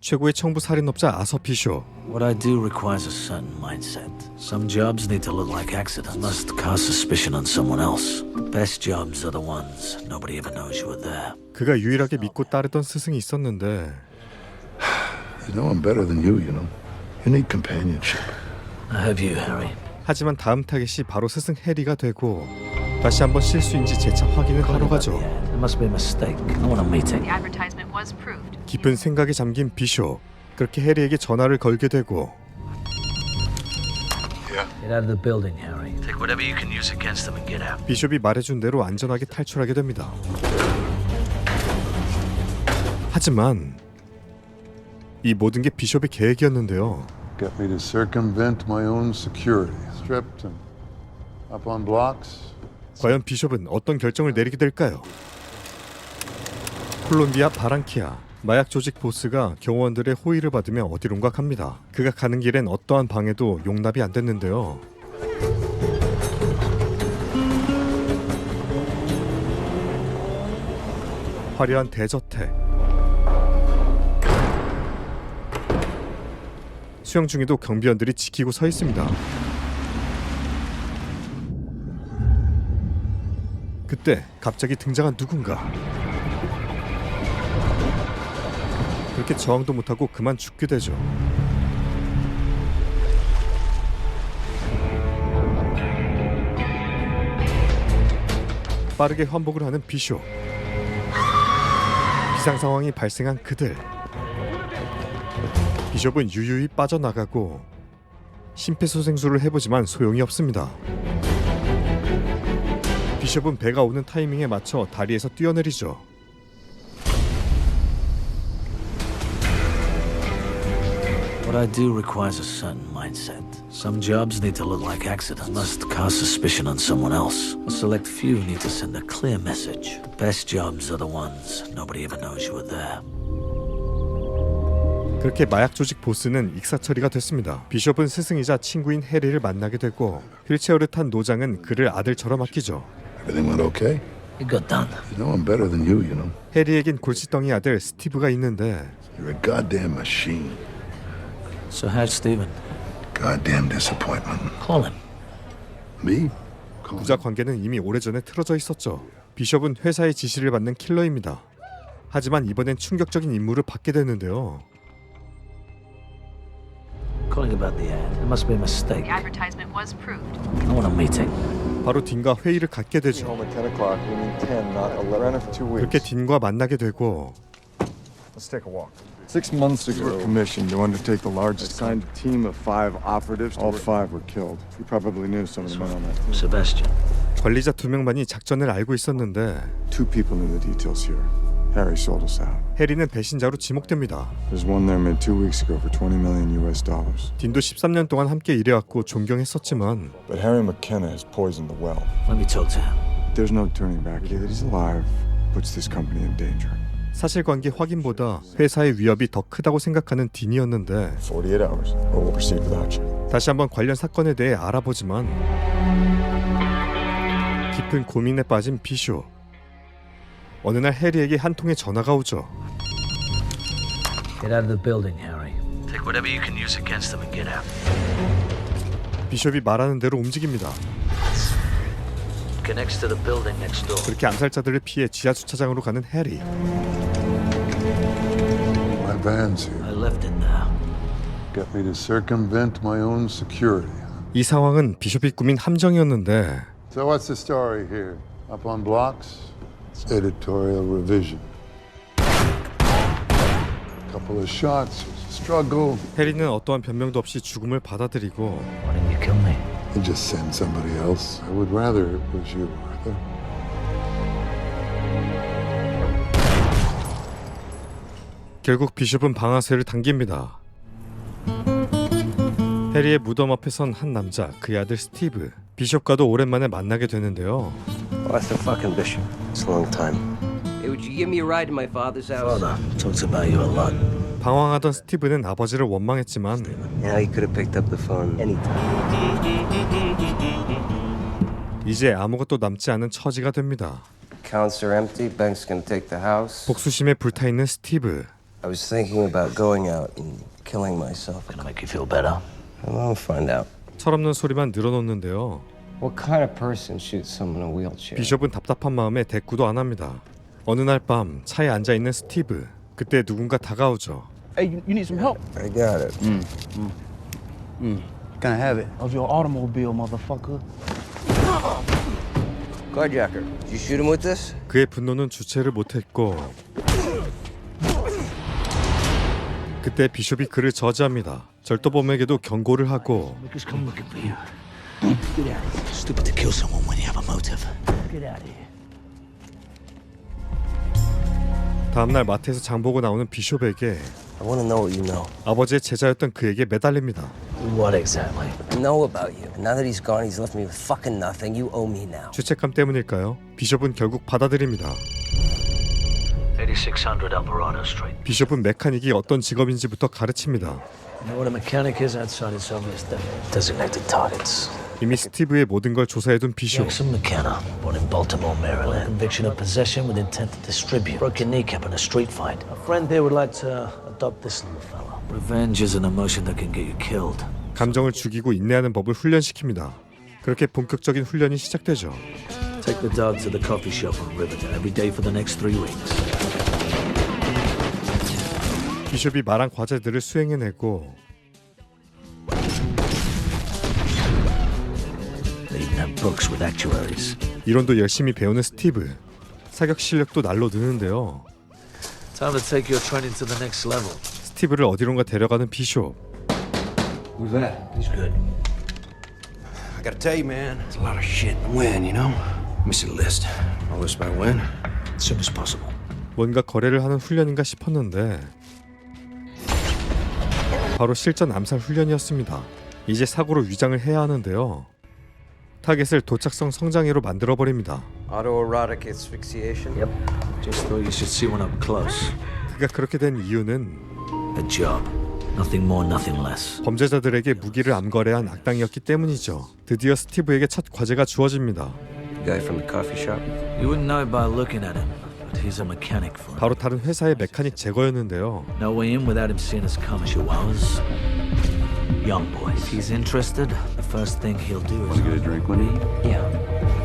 최고의 청부 살인업자 아서 비숍. What I do requires a certain mindset. Some jobs need to look like accidents, must cause suspicion on someone else. The best jobs are the ones nobody ever knows you were there. 그가 유일하게 믿고 따르던 스승이 있었는데 You know I'm better than you know. You need companionship. I have you, Harry. 하지만 다음 타겟이 바로 스승 해리가 되고 다시 한번 실수인지 재차 확인을 하러 가죠. There must be a mistake. I want a meeting. The advertisement was proved. 깊은 생각에 잠긴 비숍. 그렇게 해리에게 전화를 걸게 되고 Get out of the building, Harry. Take whatever you can use against them and get out. 비숍이 말해준 대로 안전하게 탈출하게 됩니다. 하지만 이 모든 게 비숍의 계획이었는데요. Get me to circumvent my own security. Stripped him. Up on blocks. 과연 비숍은 어떤 결정을 내리게 될까요? 콜롬비아 바랑키아 마약 조직 보스가 경호원들의 호의를 받으며 어디론가 갑니다. 그가 가는 길엔 어떠한 방해도 용납이 안 됐는데요. 화려한 대저택, 수영 중에도 경비원들이 지키고 서 있습니다. 그때 갑자기 등장한 누군가. 그렇게 저항도 못하고 그만 죽게 되죠. 빠르게 환복을 하는 비숍. 비상 상황이 발생한 그들. 비숍은 유유히 빠져나가고 심폐소생술을 해보지만 소용이 없습니다. 비숍은 배가 오는 타이밍에 맞춰 다리에서 뛰어내리죠. What I do requires a certain mindset. Some jobs need to look like accidents, must cause suspicion on someone else. A select few need to send a clear message. The best jobs are the ones nobody ever knows you were there. 그렇게 마약 조직 보스는 익사처리가 됐습니다. 비숍은 스승이자 친구인 해리를 만나게 되고 휠체어를 탄 노장은 그를 아들처럼 아끼죠. Everything went okay? It got done. You know I'm better than you know. 해리에겐 골칫덩이 아들 스티브가 있는데 You're a goddamn machine. So how's Stephen? Goddamn disappointment. Call him. Me? 부자 관계는 이미 오래전에 틀어져 있었죠. 비숍은 회사의 지시를 받는 킬러입니다. 하지만 이번엔 충격적인 임무를 받게 되는데요. Calling about the ad. There must be a mistake. The advertisement was proved. I want a meeting. 바로 딘과 회의를 갖게 되죠. Home at 10 o'clock. We need 10, not 11. Ran it for 2 weeks. 그렇게 딘과 만나게 되고 Let's take a walk. 6 months ago, we were commissioned to undertake the largest. Assigned a team of 5 operatives. All 5 were killed. You probably knew some of the men on that team. Sebastian. 관리자 2명만이 작전을 알고 있었는데 2 people knew the details here. Harry sold us out. 해리는 배신자로 지목됩니다. There's one there made 2 weeks ago for $20 million US. 딘도 13년 동안 함께 일해왔고 존경했었지만 But Harry McKenna has poisoned the well. Let me talk to him. There's no turning back. That he's alive puts this company in danger. 사실관계 확인보다 회사의 위협이 더 크다고 생각하는 딘이었는데 48 hours, or we'll proceed without you. 다시 한번 관련 사건에 대해 알아보지만 깊은 고민에 빠진 비숍. 어느 날 해리에게 한 통의 전화가 오죠. Get out of the building, Harry. Take whatever you can use against them and get out. 비숍이 말하는 대로 움직입니다. Connects to the building next door. 그렇게 암살자들을 피해 지하 주차장으로 가는 해리. My van's here. I left it now. Get me to circumvent my own security. 이 상황은 비숍이 꾸민 함정이었는데 So what's the story here? Up on blocks? Editorial revision. Couple of shots, struggle. 해리는 어떠한 변명도 없이 죽음을 받아들이고 Why didn't you kill me? And just send somebody else. I would rather it was you, Arthur. 결국 비숍은 방아쇠를 당깁니다. 해리의 무덤 앞에 선 한 남자, 그의 아들 스티브. 비숍과도 오랜만에 만나게 되는데요. Arthur fucking Bishop. It's a long time. Hey, would you give me a ride to my father's house? Father talks about you a lot. 방황하던 스티브는 아버지를 원망했지만 Yeah, he could have picked up the phone anytime. 이제 아무것도 남지 않은 처지가 됩니다. Accounts are empty. Banks can take the house. 복수심에 불타있는 스티브. I was thinking about going out and killing myself. Gonna make you feel better. I'll find out. 철없는 소리만 늘어놓는데요. What kind of person shoots someone in a wheelchair? 비숍은 답답한 마음에 대꾸도 안 합니다. 어느 날 밤 차에 앉아 있는 스티브. 그때 누군가 다가오죠. Hey, you need some help? I got it. Can I have it? Of your automobile, motherfucker. Carjacker, did you shoot him with this? 그의 분노는 주체를 못했고 그때 비숍이 그를 저지합니다. 절도범에게도 경고를 하고 Because come looking for you. Get out of here. Stupid to kill someone when you have a motive. Get out of here. 다음날 마트에서 장보고 나오는 비숍에게 I want to know what you know. 아버지의 제자였던 그에게 매달립니다. What exactly? I know about you. And now that he's gone, he's left me with fucking nothing. You owe me now. 죄책감 때문일까요? 비숍은 결국 받아들입니다. 8600 Alvarado Street. 비숍은 메카닉이 어떤 직업인지부터 가르칩니다. You know what a mechanic is outside its obvious designated targets. 이미 스티브의 모든 걸 조사해둔 비숍. Jackson McKenna, born in Baltimore, Maryland. Conviction of possession with intent to distribute. Broke your kneecap in a street fight. A friend here would like to adopt this little fella. Revenge is an emotion that can get you killed. 감정을 죽이고 인내하는 법을 훈련시킵니다. 그렇게 본격적인 훈련이 시작되죠. Take the dog to the coffee shop on Riverdale every day for the next 3 weeks. 비숍이 말한 과제들을 수행해내고 They even have books with actuaries. 이론도 열심히 배우는 스티브. 사격 실력도 날로 느는데요. Time to take your training to the next level. 스티브를 어디론가 데려가는 비숍. Who's that? He's good. I gotta tell you, man, it's a lot of shit to win, you know? Miss a list. All this by when? As soon as possible. 뭔가 거래를 하는 훈련인가 싶었는데 바로 실전 암살 훈련이었습니다. 이제 사고로 위장을 해야 하는데요. 타겟을 도착성 성장애로 만들어버립니다. Autoerotic asphyxiation? Yep. Just thought you should see one up close. 그가 그렇게 된 이유는 A job. Nothing more, nothing less. 범죄자들에게 무기를 암거래한 악당이었기 때문이죠. 드디어 스티브에게 첫 과제가 주어집니다. The guy from the coffee shop? You wouldn't know by looking at him, but he's a mechanic for him. 바로 다른 회사의 메카닉 제거였는데요. No way in without him seeing us coming. Chihuahuas. Young boy. If he's interested, the first thing he'll do is... Get a drink with me? Yeah.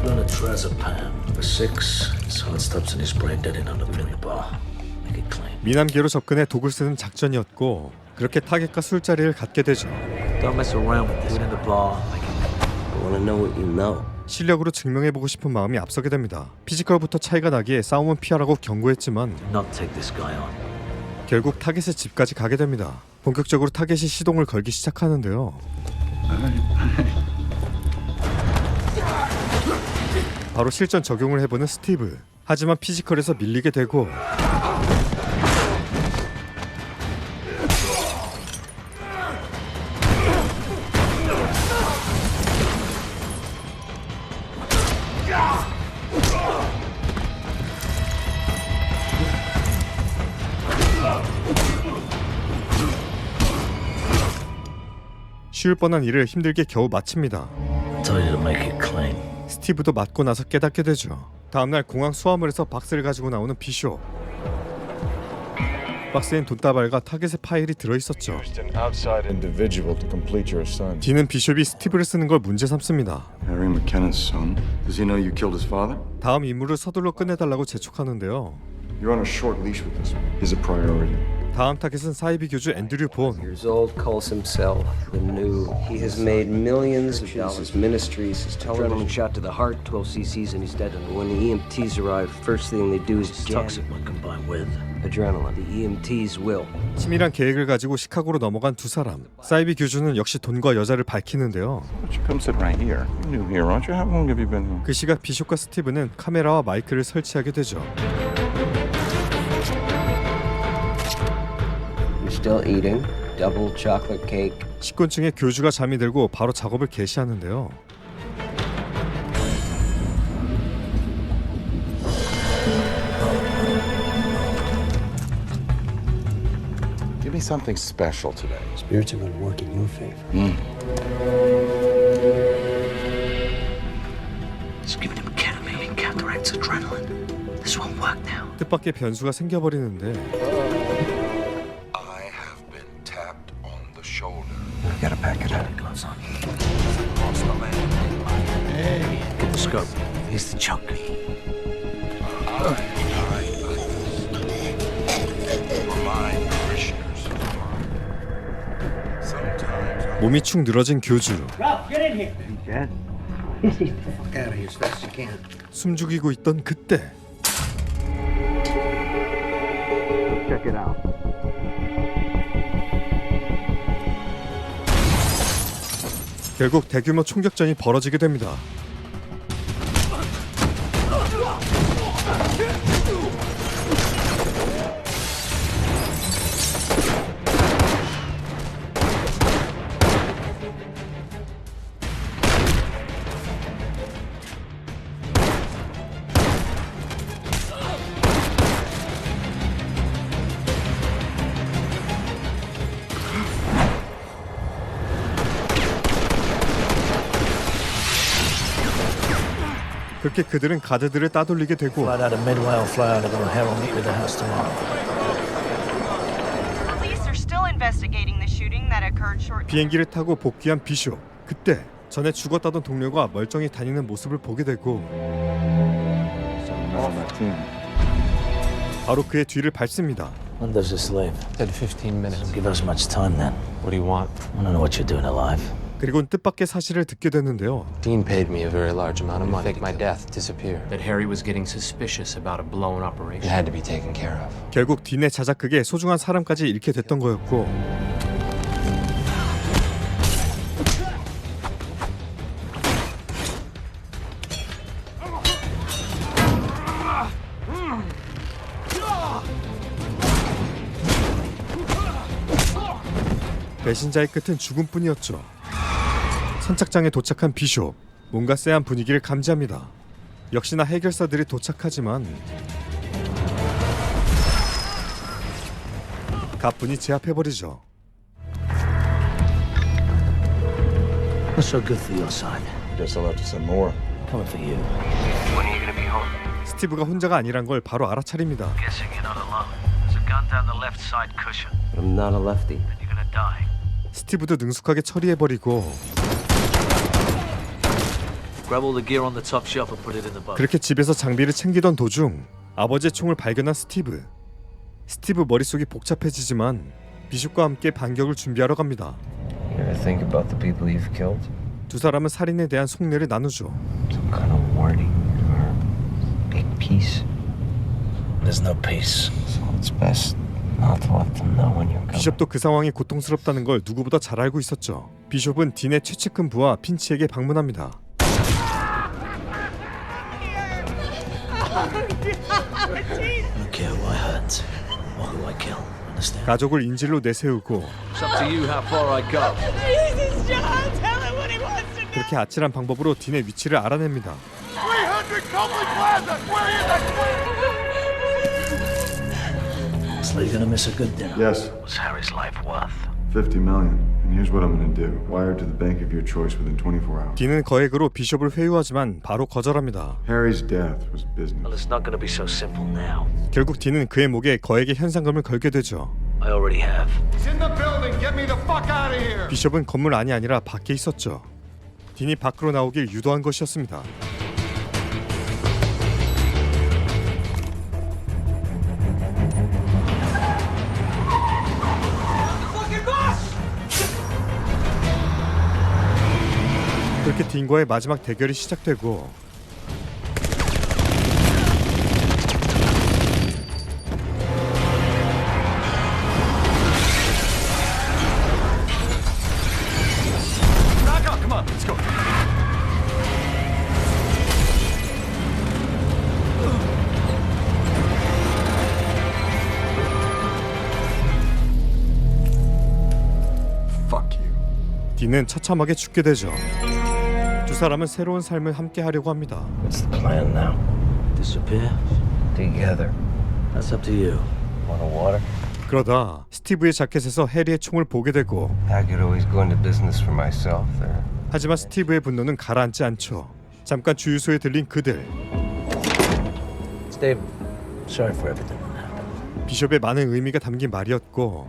Learn a trazepam. For 6, his heart stops and his brain dead in under the bar. Make it clean. 미남계로 접근해 독을 쓰는 작전이었고 그렇게 타겟과 술자리를 갖게 되죠. Don't mess around with this. Do it in the bar. Make it I want to know what you know. 실력으로 증명해보고 싶은 마음이 앞서게 됩니다. 피지컬부터 차이가 나기에 싸움은 피하라고 경고했지만 not take this guy on. 결국 타겟의 집까지 가게 됩니다. 본격적으로 타겟이 시동을 걸기 시작하는데요. 바로 실전 적용을 해보는 스티브. 하지만 피지컬에서 밀리게 되고 쉬울 뻔한 일을 힘들게 겨우 마칩니다. Tell you to make it clean. 스티브도 맞고 나서 깨닫게 되죠. 다음날 공항 수화물에서 박스를 가지고 나오는 비숍. 박스엔 돈다발과 타겟의 파일이 들어있었죠. Just an outside individual to complete your son. 디는 비숍이 스티브를 쓰는 걸 문제 삼습니다. Harry McKenna's son. Does he know you killed his father? 다음 임무를 서둘러 끝내달라고 재촉하는데요. You're on a short leash with this one. He's a priority. 다음 타겟은 사이비 교주 앤드류 본. Years old, calls himself the new. He has made millions of dollars. His ministries, his Adrenaline television. shot to the heart, 12 cc's, and he's dead. When the EMTs arrive, first thing they do is It's jam toxic when combined with. adrenaline. The EMTs will. 치밀한 계획을 가지고 시카고로 넘어간 두 사람. 사이비 교주는 역시 돈과 여자를 밝히는데요. Why don't you come sit right here? You're new here, aren't you? How long have you been here? 그 시각 비숍과 스티브는 카메라와 마이크를 설치하게 되죠. You're still eating. Double chocolate cake. 식곤증에 교주가 잠이 들고 바로 작업을 개시하는데요. Give me something special today. Spirits are going to work in your favor. Just giving him ketamine counteracts adrenaline. This won't work now. 뜻밖의 변수가 생겨버리는데 tapped on the shoulder. We gotta pack it up. Gloves on. Across the land. Hey, get the scope. Here's the chunk. Remind parishioners. Sometimes 몸이 축 늘어진 교주. 숨죽이고 있던 그때 결국 대규모 총격전이 벌어지게 됩니다. 그렇게 그들은 가드들을 따돌리게 되고 Fly out of Midway or fly out of the Herald. Meet with the house tomorrow. Police are still investigating the shooting that occurred shortly. 비행기를 타고 복귀한 비숍. 그때 전에 죽었다던 동료가 멀쩡히 다니는 모습을 보게 되고 바로 그의 뒤를 밟습니다. When does this leave? Said 15 minutes. Doesn't give us much time then. What do you want? I don't know what you're doing alive. 그리고는 뜻밖의 사실을 듣게 되는데요. Dean paid me a very large amount of money to make my death disappear. That Harry was getting suspicious about a blown It operation. had to be taken care of. 결국 딘의 자작극에 소중한 사람까지 잃게 됐던 거였고 배신자의 끝은 죽음뿐이었죠. 선착장에 도착한 비숍, 뭔가 쎄한 분위기를 감지합니다. 역시나 해결사들이 도착하지만 가뿐히 제압해버리죠. What's so good for your side? Guess I'll have to send more. Coming for you. When are you gonna be home? 스티브가 혼자가 아니란 걸 바로 알아차립니다. Guessing you're not alone. There's a gun down the left side cushion. I'm not a lefty. And you're gonna die. 스티브도 능숙하게 처리해버리고 Grab all the gear on the top shelf and put it in the boat. 그렇게 집에서 장비를 챙기던 도중 아버지의 총을 발견한 스티브. 스티브 머릿속이 복잡해지지만 비숍과 함께 반격을 준비하러 갑니다. You ever think about the people you've killed? 두 사람은 살인에 대한 속내를 나누죠. Some kind of warning or big peace? There's no peace. So it's best not to let them know when you're coming. 비숍도 그 상황이 고통스럽다는 걸 누구보다 잘 알고 있었죠. 비숍은 딘의 최측근 부하 핀치에게 방문합니다. I don't care who I hurt or who I kill. Understand? 가족을 인질로 내세우고 It's up to you how far I go. Jesus, John, tell him what he wants to know. 그렇게 아찔한 방법으로 딘의 위치를 알아냅니다. 300 Copley Plaza! Where is So you're gonna miss a good dinner. Yes, What's Harry's life worth? 50 million. And here's what I'm gonna do. Wire to the bank of your choice within 24 hours. 딘은 거액으로 비숍을 회유하지만 바로 거절합니다. Harry's death was Well, business. it's not gonna be so simple now. 결국 딘은 그의 목에 거액의 현상금을 걸게 되죠. I already have. He's in the building! Get me the fuck out of here! 비숍은 건물 안이 아니라 밖에 있었죠. 딘이 밖으로 나오길 유도한 것이었습니다. 그렇게 딘과의 마지막 대결이 시작되고 Fuck you. 딘은 처참하게 죽게 되죠. 두 사람은 새로운 삶을 함께 하려고 합니다. What's the plan now? Disappear? Together. That's up to you. Want a water? 그러다 스티브의 자켓에서 해리의 총을 보게 되고 I could always go into business for myself there. 하지만 스티브의 분노는 가라앉지 않죠. 잠깐 주유소에 들린 그들. Steve, sorry for everything that happened. 비숍의 많은 의미가 담긴 말이었고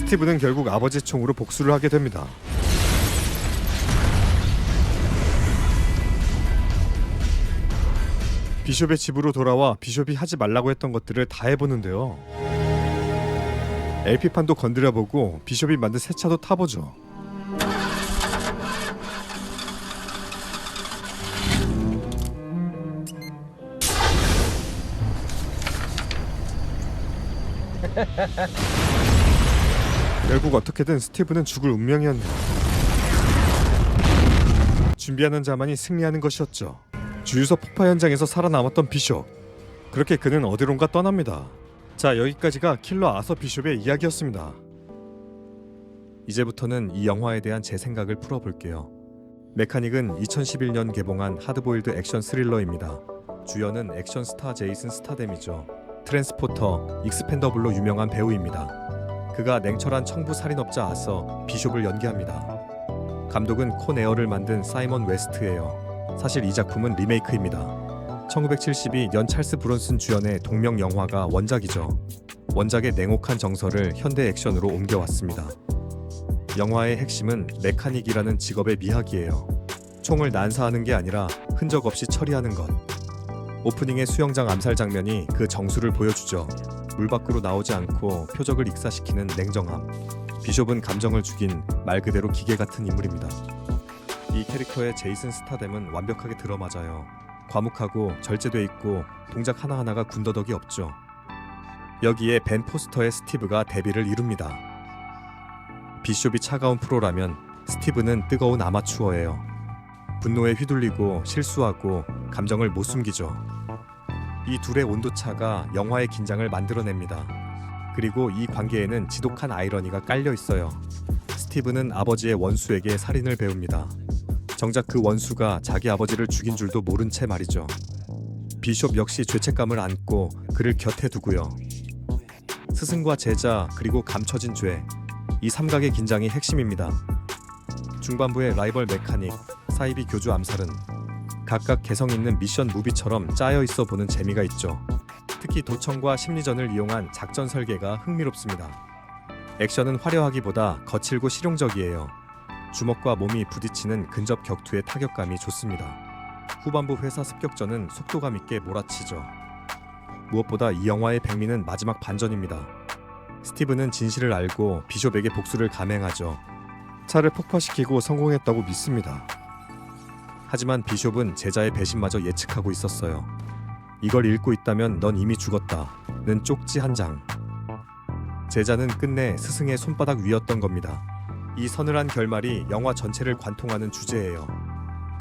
스티브는 결국 아버지 총으로 복수를 하게 됩니다. 비숍의 집으로 돌아와 비숍이 하지 말라고 했던 것들을 다 해보는데요. LP판도 건드려보고 비숍이 만든 새 차도 타보죠. 결국 어떻게든 스티브는 죽을 운명이었네요. 준비하는 자만이 승리하는 것이었죠. 주유소 폭파 현장에서 살아남았던 비숍. 그렇게 그는 어디론가 떠납니다. 자, 여기까지가 킬러 아서 비숍의 이야기였습니다. 이제부터는 이 영화에 대한 제 생각을 풀어볼게요. 메카닉은 2011년 개봉한 하드보일드 액션 스릴러입니다. 주연은 액션 스타 제이슨 스타뎀이죠. 트랜스포터, 익스펜더블로 유명한 배우입니다. 그가 냉철한 청부 살인업자 아서 비숍을 연기합니다. 감독은 콘 에어를 만든 사이먼 웨스트예요. 사실 이 작품은 리메이크입니다. 1972년 찰스 브론슨 주연의 동명 영화가 원작이죠. 원작의 냉혹한 정서를 현대 액션으로 옮겨왔습니다. 영화의 핵심은 메카닉이라는 직업의 미학이에요. 총을 난사하는 게 아니라 흔적 없이 처리하는 것. 오프닝의 수영장 암살 장면이 그 정수를 보여주죠. 물 밖으로 나오지 않고 표적을 익사시키는 냉정함. 비숍은 감정을 죽인 말 그대로 기계 같은 인물입니다. 이 캐릭터의 제이슨 스타뎀은 완벽하게 들어맞아요. 과묵하고 절제돼 있고 동작 하나하나가 군더더기 없죠. 여기에 벤 포스터의 스티브가 데뷔를 이룹니다. 비숍이 차가운 프로라면 스티브는 뜨거운 아마추어예요. 분노에 휘둘리고 실수하고 감정을 못 숨기죠. 이 둘의 온도차가 영화의 긴장을 만들어냅니다. 그리고 이 관계에는 지독한 아이러니가 깔려 있어요. 스티브는 아버지의 원수에게 살인을 배웁니다. 정작 그 원수가 자기 아버지를 죽인 줄도 모른 채 말이죠. 비숍 역시 죄책감을 안고 그를 곁에 두고요. 스승과 제자 그리고 감춰진 죄, 이 삼각의 긴장이 핵심입니다. 중반부의 라이벌 메카닉, 사이비 교주 암살은 각각 개성 있는 미션 무비처럼 짜여 있어 보는 재미가 있죠. 특히 도청과 심리전을 이용한 작전 설계가 흥미롭습니다. 액션은 화려하기보다 거칠고 실용적이에요. 주먹과 몸이 부딪히는 근접 격투의 타격감이 좋습니다. 후반부 회사 습격전은 속도감 있게 몰아치죠. 무엇보다 이 영화의 백미는 마지막 반전입니다. 스티브는 진실을 알고 비숍에게 복수를 감행하죠. 차를 폭파시키고 성공했다고 믿습니다. 하지만 비숍은 제자의 배신마저 예측하고 있었어요. 이걸 읽고 있다면 넌 이미 죽었다는 쪽지 한 장. 제자는 끝내 스승의 손바닥 위였던 겁니다. 이 서늘한 결말이 영화 전체를 관통하는 주제예요.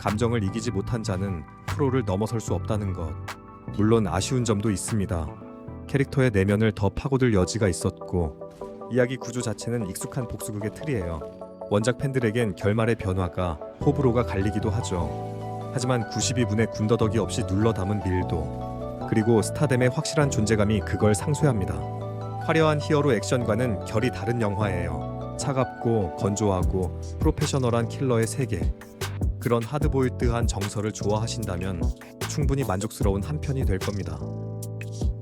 감정을 이기지 못한 자는 프로를 넘어설 수 없다는 것. 물론 아쉬운 점도 있습니다. 캐릭터의 내면을 더 파고들 여지가 있었고 이야기 구조 자체는 익숙한 복수극의 틀이에요. 원작 팬들에겐 결말의 변화가 호불호가 갈리기도 하죠. 하지만 92분의 군더더기 없이 눌러 담은 밀도, 그리고 스타뎀의 확실한 존재감이 그걸 상쇄합니다. 화려한 히어로 액션과는 결이 다른 영화예요. 차갑고 건조하고 프로페셔널한 킬러의 세계, 그런 하드보일드한 정서를 좋아하신다면 충분히 만족스러운 한 편이 될 겁니다.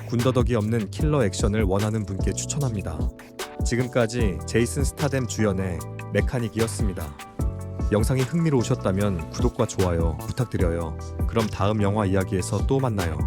군더더기 없는 킬러 액션을 원하는 분께 추천합니다. 지금까지 제이슨 스타뎀 주연의 메카닉이었습니다. 영상이 흥미로우셨다면 구독과 좋아요 부탁드려요. 그럼 다음 영화 이야기에서 또 만나요.